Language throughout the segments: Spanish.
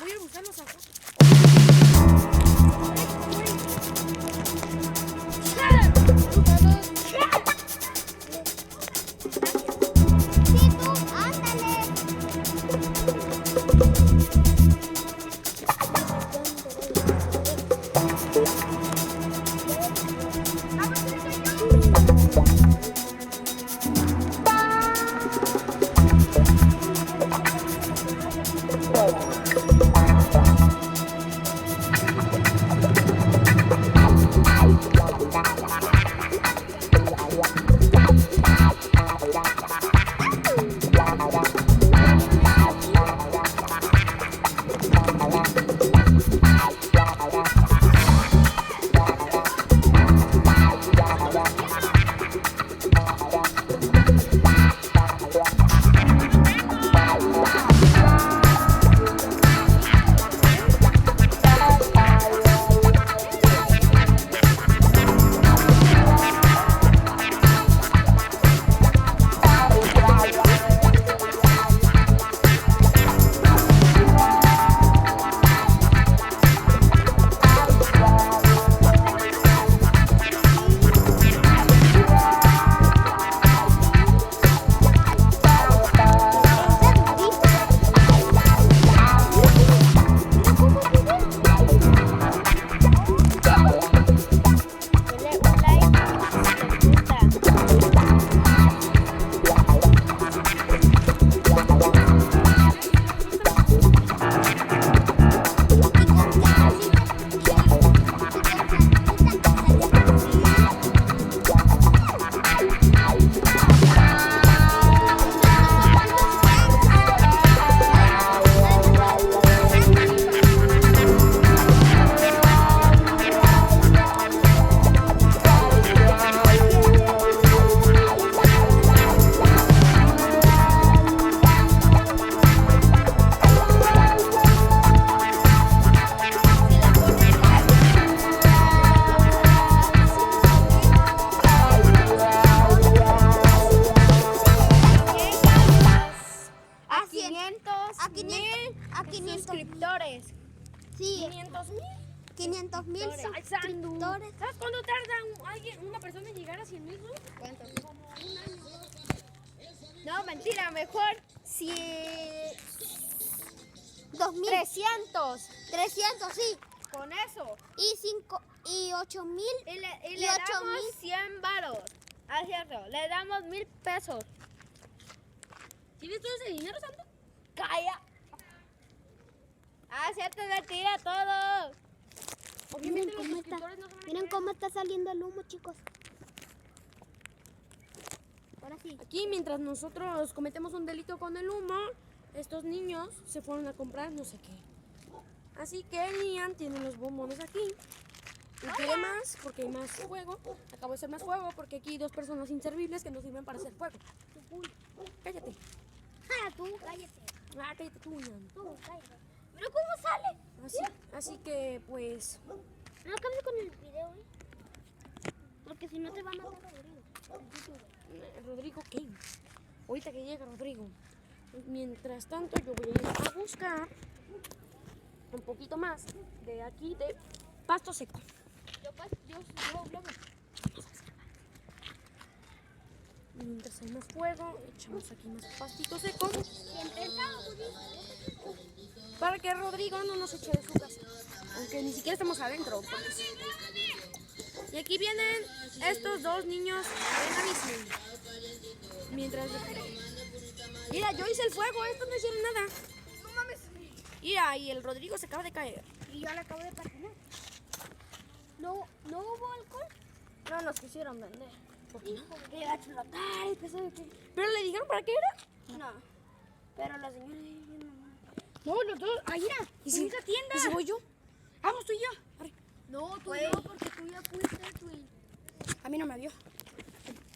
Voy a buscarlos acá. A 500 suscriptores. Sí, 500,000. 500,000 suscriptores. ¿Sabes cuánto tarda una persona en llegar a 100,000? ¿Cuánto? Como un año. No, mentira, mejor si 2,000. 300. 300, sí. Con eso. Y 8,000. Y le 8,000. damos 100 varos. Ah, cierto. Le damos 1,000 pesos. ¿Tienes todo ese dinero, Santo? Calla. Ah, cierto, le tira todo. Miren Obviamente los cómo está. suscriptores no se van a Miren creer. cómo está saliendo el humo, chicos. Ahora sí. Aquí, mientras nosotros cometemos un delito con el humo, estos niños se fueron a comprar no sé qué. Así que Lian tiene los bombones aquí. Y quiere más porque hay más fuego. Acabo de hacer más fuego porque aquí hay 2 personas inservibles que no sirven para hacer fuego. Cállate. Ah, tú, cállate. Ah, cállate tú, Lian. Tú, cállate. Pero ¿cómo sale? Así que, pues... No cambies con el video, porque si no te va a matar Rodrigo. ¿Rodrigo qué? Ahorita que llega Rodrigo. Mientras tanto, yo voy a ir a buscar un poquito más de aquí de pasto seco. Yo luego. Mientras hay más fuego, echamos aquí más pastito seco. Para que Rodrigo no nos eche de su casa. Aunque ni siquiera estamos adentro. Pues. Y aquí vienen estos 2 niños enanísimos. Mientras... Mira, yo hice el fuego, estos no hicieron nada. No mames. Mira, y el Rodrigo se acaba de caer. Y yo le acabo de patinar. ¿No hubo alcohol? No nos quisieron vender. ¿Por qué no? Que iba a explotar y que sabe qué. ¿Pero le dijeron para qué era? No. Pero la señora... No, los dos. Ahí era. ¿Y si, esa tienda? ¿Y si voy yo? Vamos tú y yo. Arre. No, tú no, porque tú ya fuiste, Twin. A mí no me vio.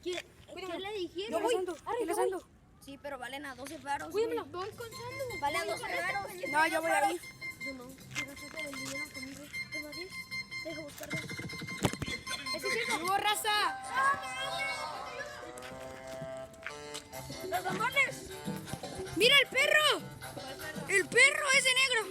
¿Qué le dijeron? Yo voy. Arre, yo voy. Sí, pero valen a 12 varos. Cuídamelo. Voy con Sandu. Vale a 12 varos. No, yo voy ahí. Yo no. Quiero sacar el dinero conmigo. ¿Tengo 10? Dejo buscarlo. ¡Ese es cierto! ¡Hubo raza! ¡Los bombones! ¡Mira el perro! ¡El perro ese negro!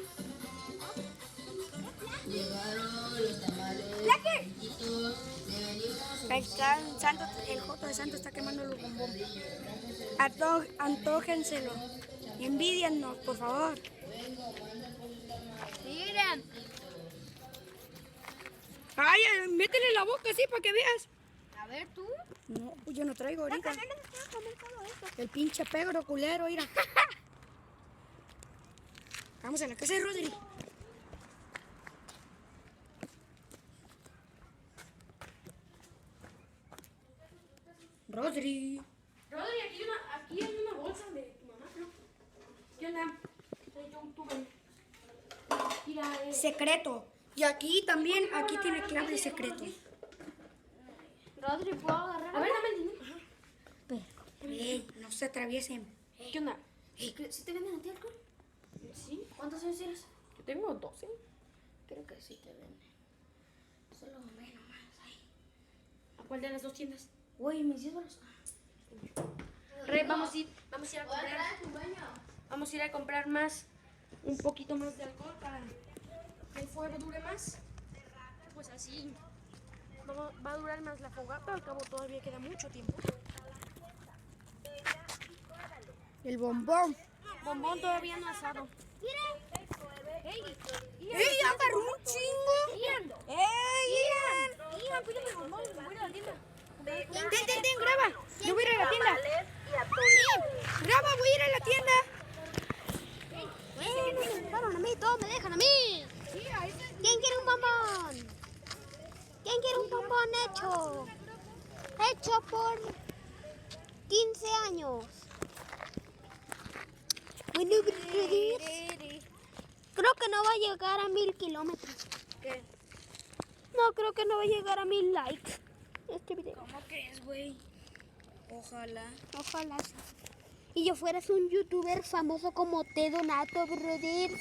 Está el santo, el joto de santo está quemando los bombones. Antójenselo. Envidianos, por favor. Miren. Ay, métele la boca así para que veas. A ver tú. No, pues yo no traigo ahorita. No se puede comer todo esto. El pinche pegro culero, mira. Vamos a la casa de Rodri. Rodri, aquí hay una bolsa de tu mamá, ¿no? ¿Qué onda? Mira, secreto. Y aquí también, aquí tiene clave secreto. Rodri, ¿puedo agarrar? A ver, dame el dinero. No se atraviesen. ¿Qué onda? ¿Sí te venden a ti alcohol? Sí, ¿Cuántos años tienes? yo tengo 12. Creo que sí te venden. Solo ve nomás ahí. ¿A cuál de las dos tiendas? Güey, mis 10 baros. Vamos a ir a comprar. Vamos a ir a comprar más, un poquito más de alcohol para que el fuego dure más. Pues así va a durar más la fogata, al cabo todavía queda mucho tiempo. El bombón. Bombón todavía no asado. ¡Ey, agarró un chingo! ¡Ey, Ian! Cuídame el bombón, voy a ir a la tienda. Ten, graba. Yo voy a ir a la tienda. Graba, voy a ir a la tienda. Me dejaron a mí, todos me dejan a mí. ¿Quién quiere un bombón? ¿Quién quiere un bombón hecho? Hecho por 15 años. Bueno, creo que no va a llegar a 1000 kilómetros. ¿Qué? No, creo que no va a llegar a 1000 likes este video. ¿Cómo crees, güey? Ojalá. Ojalá sí. Y yo fueras un youtuber famoso como T Donato, brothers.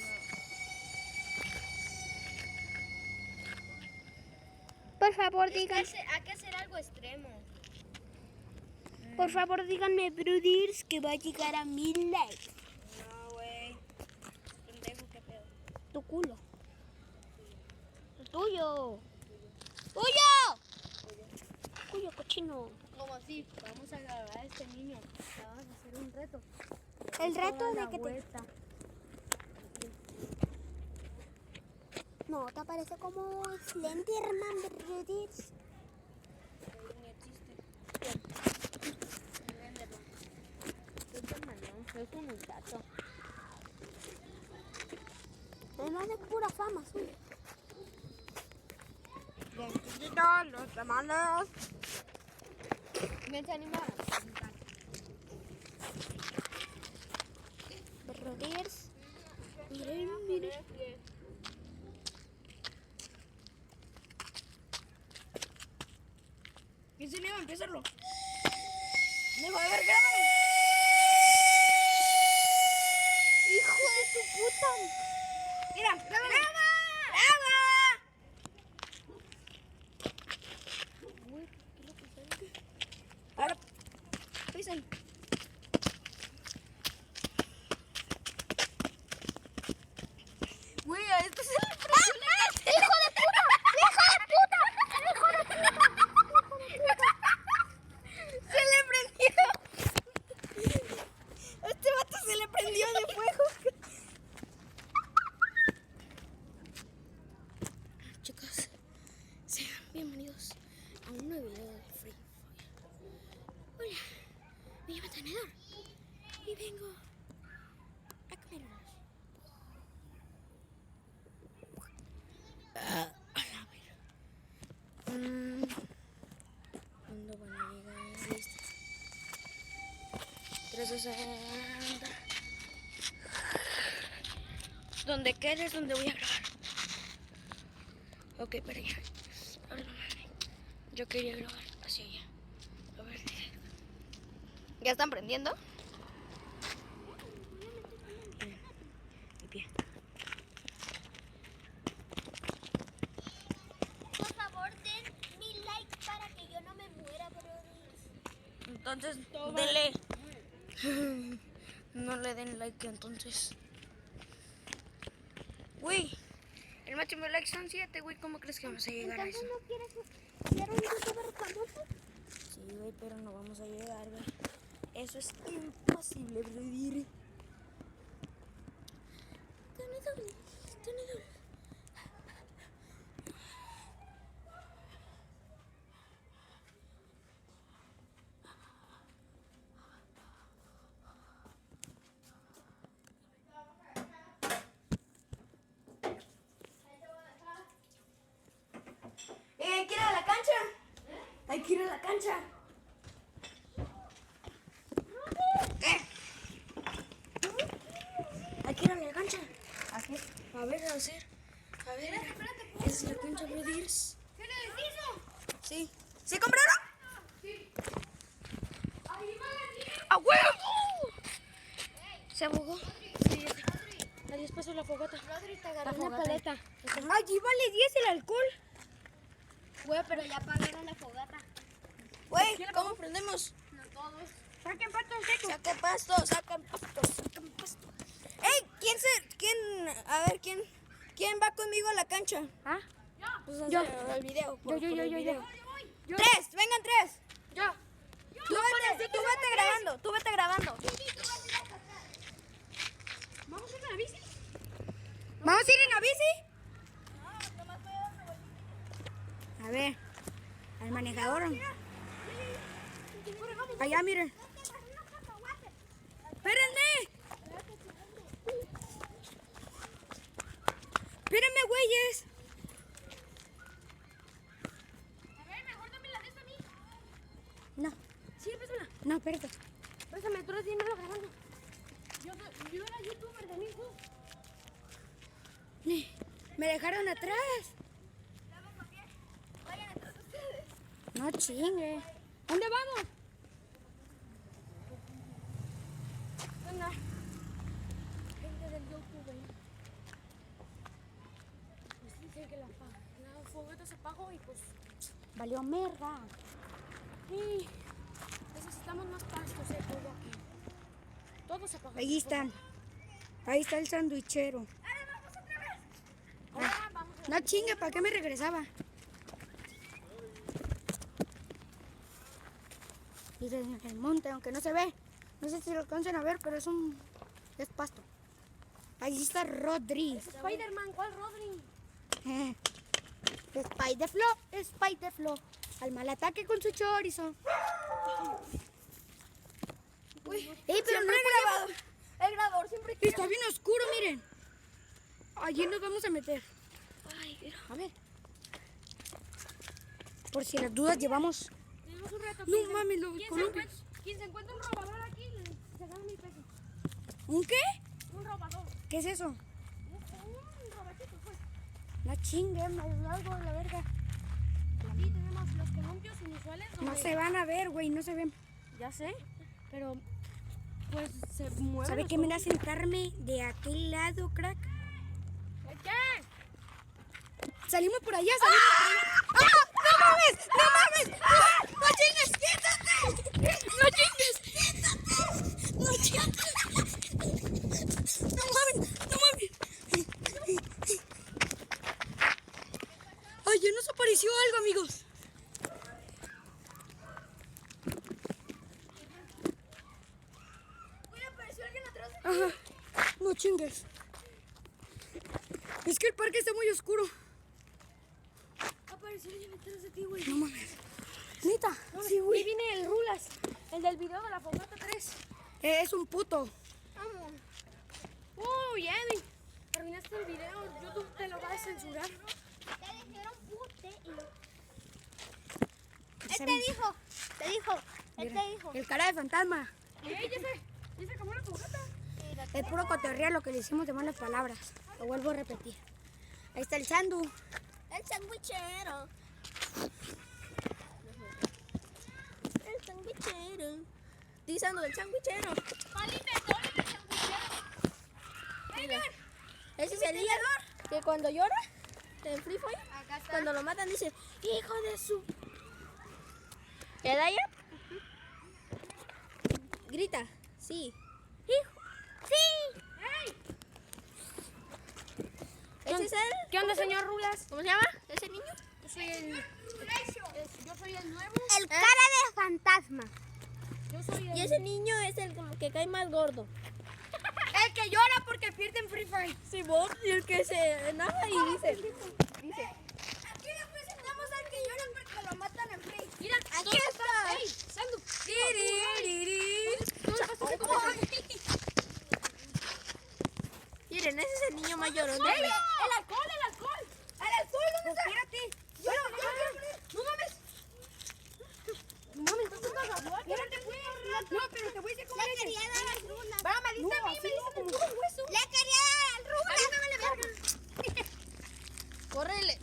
Por favor, díganme. Hay que hacer algo extremo. Por favor, díganme, brothers, que va a llegar a 1000 likes. No, güey. Pendejo, qué pedo. Tu culo. El tuyo. ¡Tuyo! Cuyo cochino. Como así, vamos a grabar a este niño. Le vamos a hacer un reto. El reto Toda de la que te... vuelta. No, te aparece como Slenderman, brothers. Ni existe. Slenderman no, es un muchacho. Además es pura fama suya. Lentitos, los tamaños. ¿Quién se anima? Brothers. Miren, miren. ¿Quién se anima a empezarlo? Dejo de ver, grábame. ¡Hijo de tu puta! Mira, grábame. ¡Graba! Ahora, pisen. Güey, a esto se le ¡Hijo de puta! ¡Hijo de puta! ¡Hijo de puta! Se le prendió. A este vato se le prendió de fuego. Chicos, sean bienvenidos a un nuevo video de Free Fire. Hola, me llamo Tenedor y vengo a comer unos. ¿Cuándo van a llegar? Listos. 360. Donde quede es donde voy a grabar. Ok, para allá. Perdóname. Yo quería grabar hacia allá. A ver. ¿Ya están prendiendo? Miren, mi pie. Por favor, den 1000 likes para que yo no me muera, brothers. Entonces, denle. No le den like entonces. Uy, El máximo like son 7, güey. ¿Cómo crees que vamos a llegar a eso? ¿Entonces no quieres ser un youtuber famoso? Sí, güey, pero no vamos a llegar, güey. Eso es imposible, brother. Hay que ir a la cancha. Hay que ir a la cancha. Hay que ir a la cancha. ¿A qué? A ver, a hacer. A ver. Esa es la cancha, brothers. Sí. ¿Sí compraron? Sí. ¡A huevo! ¿Se ahogó? Sí. A 10 pesos la fogata. La Una fogata. paleta. Allí vale 10 el alcohol. Güey, pero ya pagaron la fogata. Güey, ¿cómo prendemos? No todos. Saquen pasto, saquen pasto, saquen pasto, saquen pasto. ¡Ey! ¿Quién va conmigo a la cancha? ¿Ah? Pues yo. El video. Yo. 3, vengan 3. Yo. Tú vete grabando. ¿Vamos a ir a la bici? ¿Vamos a ir en la bici? A ver, al manejador. Allá, miren. ¡Espérenme! ¡Espérenme, güeyes! A ver, mejor dame la de esta a mí. No, Sí, pésala. no, espérate. Pésame, tú eres dímelo grabando. Yo era youtuber de mi hijo. Me dejaron atrás. Vayan atrás ustedes. No chingue. ¿Dónde vamos? Venga. Gente del YouTube. Pues dicen que la fogata se apagó y pues Valió merda. sí, necesitamos más pasto todo aquí. Todo se apagó. Ahí están. Ahí está el sandwichero. Ahora vamos otra vez. Ahora vamos a No chingue, ¿para qué me regresaba? Y desde el monte, aunque no se ve. No sé si lo alcancen a ver, pero es pasto. Ahí está Rodri. Spider-Man, ¿cuál Rodri? Spider-Flo. Al mal ataque con su chorizo. Uy, pero no he grabado. El grabador siempre Está bien oscuro, miren. Allí nos vamos a meter. A ver. Por si las dudas llevamos. tenemos un reto. No mames, los columpios. Quien se encuentra un robador aquí, se gana 1000 pesos. ¿Un qué? Un robador. ¿Qué es eso? Un robachito, pues. No chingue, me algo la verga. Aquí tenemos los columpios inusuales. No donde- se van a ver, güey, no se ven. Ya sé, pero pues se mueven. ¿Sabe los qué me da sentarme de aquel lado, crack? columpios. ¿Qué? Salimos por allá, ¡Ah! ¡No mames! ¡No mames! ¡Ah! ¡No chingues! ¡Quítate! ¡No chingues! ¡No chingues! ¡No mames! ¡No mames! Ay, ya nos apareció algo, amigos. Uy, apareció alguien atrás. Ajá. No chingues. Es que el parque está muy oscuro. Apareció alguien atrás de ti, güey. No mames. Neta. Sí, Y güey. viene el Rulas, el del video de la fogata 3. Es un puto. Vamos. Uy, Eddie. Terminaste el video. YouTube te lo va a censurar. Te dijeron pute y no. Él te dijo. Te dijo. Mira, el cara de fantasma. ¡Ey, ya se acabó la fogata! Es puro cotorrear lo que le hicimos de malas palabras. Lo vuelvo a repetir. Ahí está el Sandu. El sandwichero. El sandwichero. Dizando del sandwichero. Mira, ese es el líder que cuando llora en Free Fire, cuando lo matan dice, hijo de su... ¿Era ella? Grita, sí. Hijo, sí. ¡Ey! Ese Ese es él. ¿Qué onda, señor Rulas? ¿Cómo se llama ese niño? Yo soy el nuevo. El cara de fantasma. Yo soy Y ese niño es el que cae más gordo. el que llora porque pierde en Free Fire. Sí, vos, y el que se enoja y dice. Aquí le presentamos al que llora porque lo matan en Free. Mira, Aquí está. ¡Ey, Sandu! Miren, ese es el niño mayor. ¡Ey, el alcohol! ¡El alcohol! ¿Dónde está? Espérate. No mames. No mames, entonces vas a hablar. Espérate, güey. No, pero te voy a decir cómo Le le quería dar al Rulas. Va, me diste a mí, me diste el puro hueso. Le quería dar al Rulas. Córrele.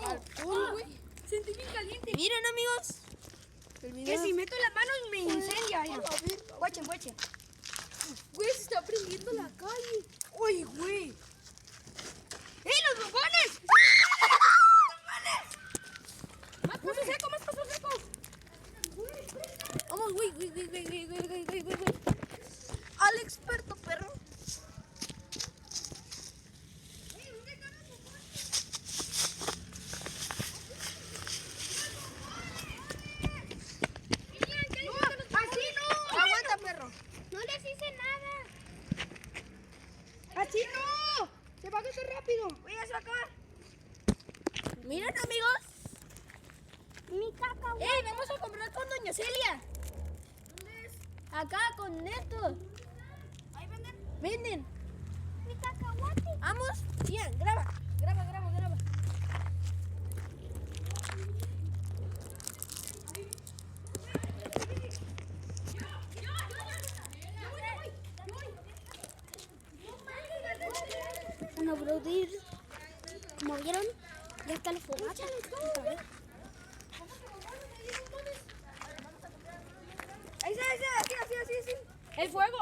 Alcohol, güey. Sentí bien caliente. Miren, amigos. El Que video. si meto las manos me incendia. Guachen. Güey, se está prendiendo la calle. Uy, güey. ¡Ey, los bombones! ¡Más paso seco, más paso seco! Vamos, güey. Al experto, perro. ¡Así no! Aguanta, perro. No les hice nada. ¡Así no! ¡Se va a hacer rápido! ¡Voy a sacar! Miren, amigos. Mi caca. ¡Ey, vamos a comprar con Doña Celia! Acá con Neto. Ahí venden. Venden. Mi cacahuate. Vamos. Bien, graba. Bueno, brother, como vieron, ya está el fogata. Ahí, así. El fuego.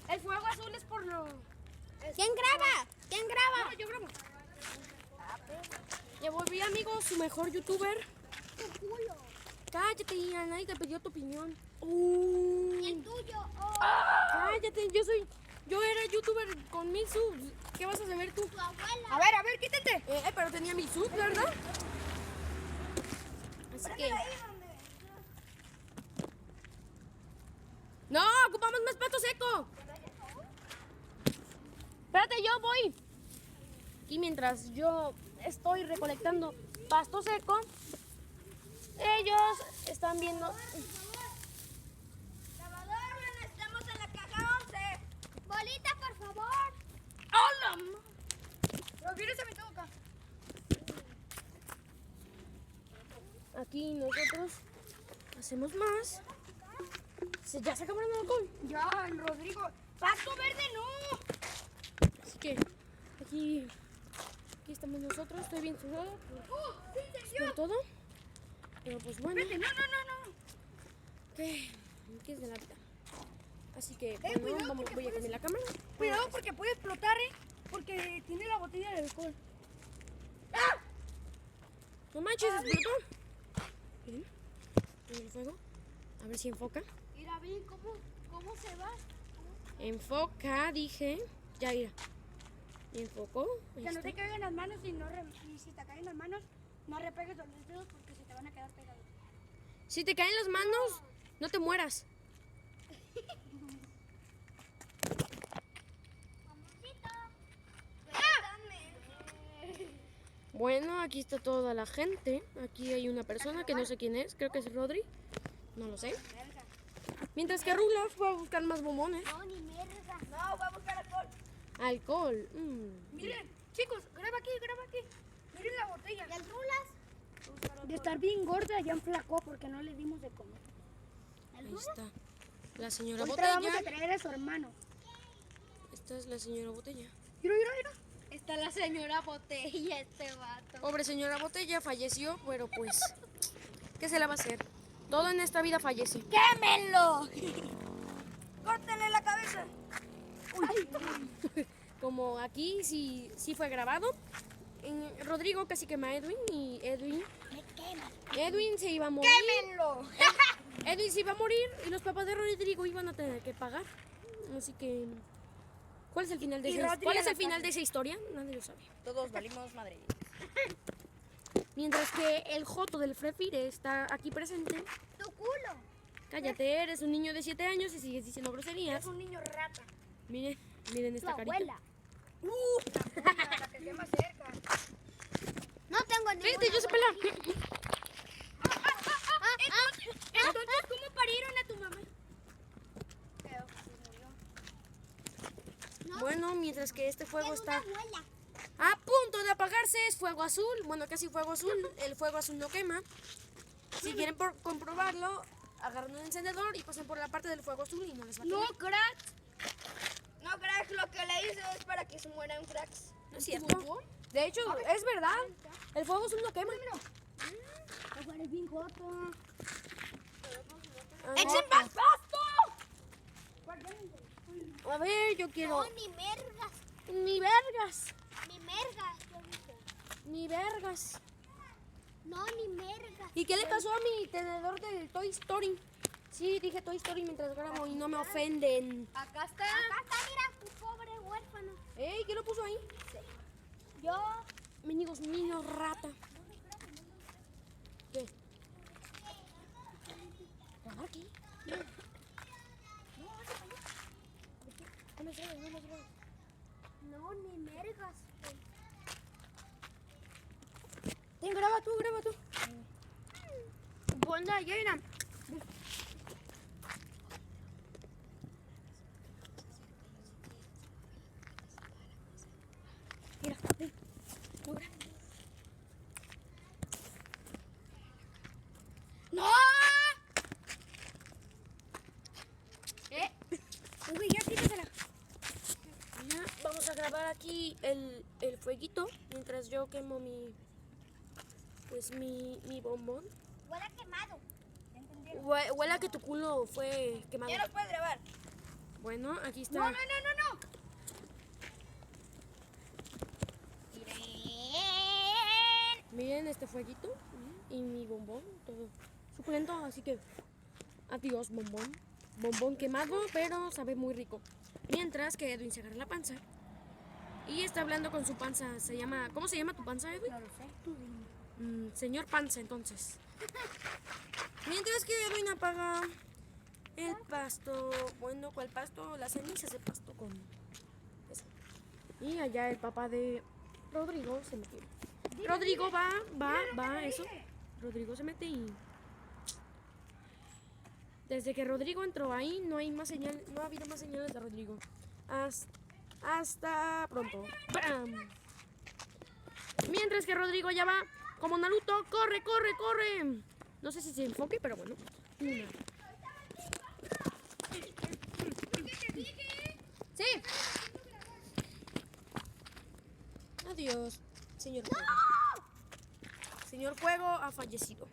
El fuego azul es por lo... ¿Quién graba? Yo grabo. Ya volví, amigo, su mejor youtuber. Cállate, Ian, nadie te pidió tu opinión. El tuyo. Cállate, yo era youtuber con 1000 subs. ¿Qué vas a saber tú? Tu abuela. A ver, quítate. Pero tenía 1000 subs, ¿verdad? Así que... ¡No! ¡Ocupamos más pasto seco! Espérate, yo voy. Y mientras yo estoy recolectando pasto seco, ellos están viendo... Lavador, estamos en la caja 11. Bolita, por favor. ¡Hola! Los virus a mi toca. Aquí nosotros hacemos más. Ya se acabaron el alcohol. Ya, el Rodrigo. ¡Pasto verde no! Así que aquí estamos nosotros. Estoy bien sudado por todo. Pero pues bueno. No. ¿Qué es de la vida? Así que bueno, voy a cambiar la cámara. Cuidado porque puede explotar, porque tiene la botella de alcohol. ¡Ah! No manches, explotó. Miren, el fuego. A ver si enfoca. Mira, bien, ¿cómo se va? Enfoca, dije. Ya irá. Enfocó. Ahí Que no te está. caigan las manos y si te caen las manos, no repegues los dedos porque se te van a quedar pegados. Si te caen las manos, no te mueras. Bueno, aquí está toda la gente. Aquí hay una persona que no sé quién es. Creo que es Rodri. No lo sé. Mientras que Rulaf fue a buscar más bombones. No, ni mierda. No, voy a buscar alcohol. Alcohol. Miren, chicos, graba aquí. Miren la botella. ¿Y el Rulas? De estar bien gorda ya enflacó porque no le dimos de comer. Ahí está. La señora Ahorita vamos a Botella. traer a su hermano. Esta es la señora Botella. Mira. Está la señora Botella, este vato. Pobre señora Botella falleció, pero pues, ¿qué se le va a hacer? Todo en esta vida fallece. ¡Quémenlo! ¡Córtenle la cabeza! Como aquí sí fue grabado. Rodrigo casi quema a Edwin y Edwin se iba a morir. ¡Quémenlo! Edwin se iba a morir y los papás de Rodrigo iban a tener que pagar. Así que, ¿cuál es el final de Y esa, Rodri ¿cuál a es la el final casa. de esa historia? Nadie lo sabe. Todos valimos madre. Mientras que el joto del Frefire está aquí presente. Tu culo. Cállate, eres un niño de 7 años y sigues diciendo groserías. Es un niño rata. Miren, miren Tu esta carita. abuela. La que esté más cerca. No tengo ninguna. Fíjate, yo sé pelar. Entonces, ¿cómo parieron a tu mamá? Bueno, mientras que este fuego Tengo una está abuela. a punto de apagarse, es fuego azul. Bueno, casi fuego azul. El fuego azul no quema. Si quieren comprobarlo, agarran un encendedor y pasen por la parte del fuego azul y no les va a quemar. Crack. No, Crack, lo que le hice es para que se mueran cracks. No es cierto. De hecho, es verdad. El fuego azul no quema. Eres bien joto. Ah, ¡Echen más pasto! a ver, yo quiero... No, ni mergas. Ni vergas. Ni mergas, yo dije. Ni vergas. No, ni mergas. ¿Y qué le pasó a mi tenedor del Toy Story? Sí, dije Toy Story mientras grabo y no me ofenden. Acá está. Acá está, mira, tu pobre huérfano. Ey, ¿qué lo puso ahí? Yo. Mendigos niños rata. ¿Qué? ¿Aquí? No, ni mergas. Ten, graba tú, graba tú. Ponla, ya mira. Mira, ven. Logra. ¡No! Uy, ya quítasela. Ya, vamos a grabar aquí el fueguito mientras yo quemo mi bombón. Huele quemado. Huele a que tu culo fue quemado. Ya nos puedes grabar. Bueno, aquí está. No, no, no, no, no. Miren este fueguito y mi bombón, todo suculento, así que adiós bombón. Bombón quemado, pero sabe muy rico. Mientras que Edwin se agarra la panza y está hablando con su panza. ¿Cómo se llama tu panza, Edwin? No lo sé. Señor Panza, entonces. Mientras que Edwin apaga el pasto. Bueno, ¿cuál pasto? Las cenizas de pasto con eso. Y allá el papá de Rodrigo se metió. Rodrigo va, eso. Rodrigo se mete y... Desde que Rodrigo entró ahí, no hay más señal, no ha habido más señales de Rodrigo. Hasta pronto. ¡Bam! Mientras que Rodrigo ya va como Naruto. ¡Corre, corre, corre! No sé si se enfoque, pero bueno. Una. Sí. Adiós, señor Fuego. Señor Fuego ha fallecido.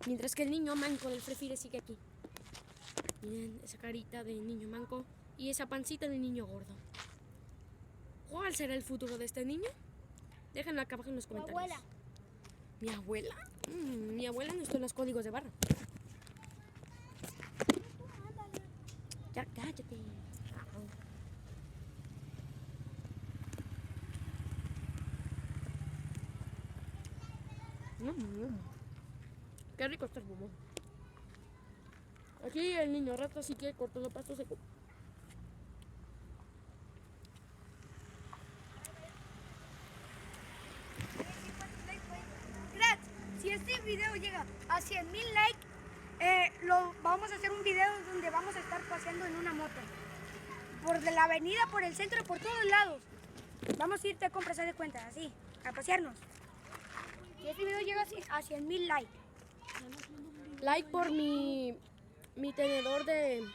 Mientras que el niño manco del Frefire sigue aquí. Miren esa carita de niño manco y esa pancita de niño gordo. ¿Cuál será el futuro de este niño? Déjenlo acá abajo en los comentarios. abuela. ¿Mi abuela? Mi abuela no está en los códigos de barra. Ya, cállate. Qué rico está el bombón. Aquí el niño rata sí que cortó el pasto seco. Crack, si este video llega a 100,000 likes, vamos a hacer un video donde vamos a estar paseando en una moto. Por de la avenida, por el centro, por todos lados. Vamos a irte a compras de cuenta, así, a pasearnos. Si este video llega a 100,000 likes. Like por mi tenedor de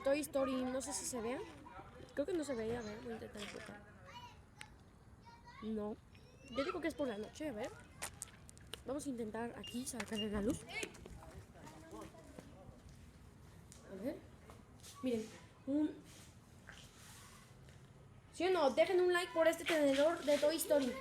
Toy Story. No sé si se vea. Creo que no se veía. A ver, voy a intentar enfocar. No. Yo digo que es por la noche. A ver. Vamos a intentar aquí sacarle la luz. A ver. Miren. ¿Sí o no? Dejen un like por este tenedor de Toy Story.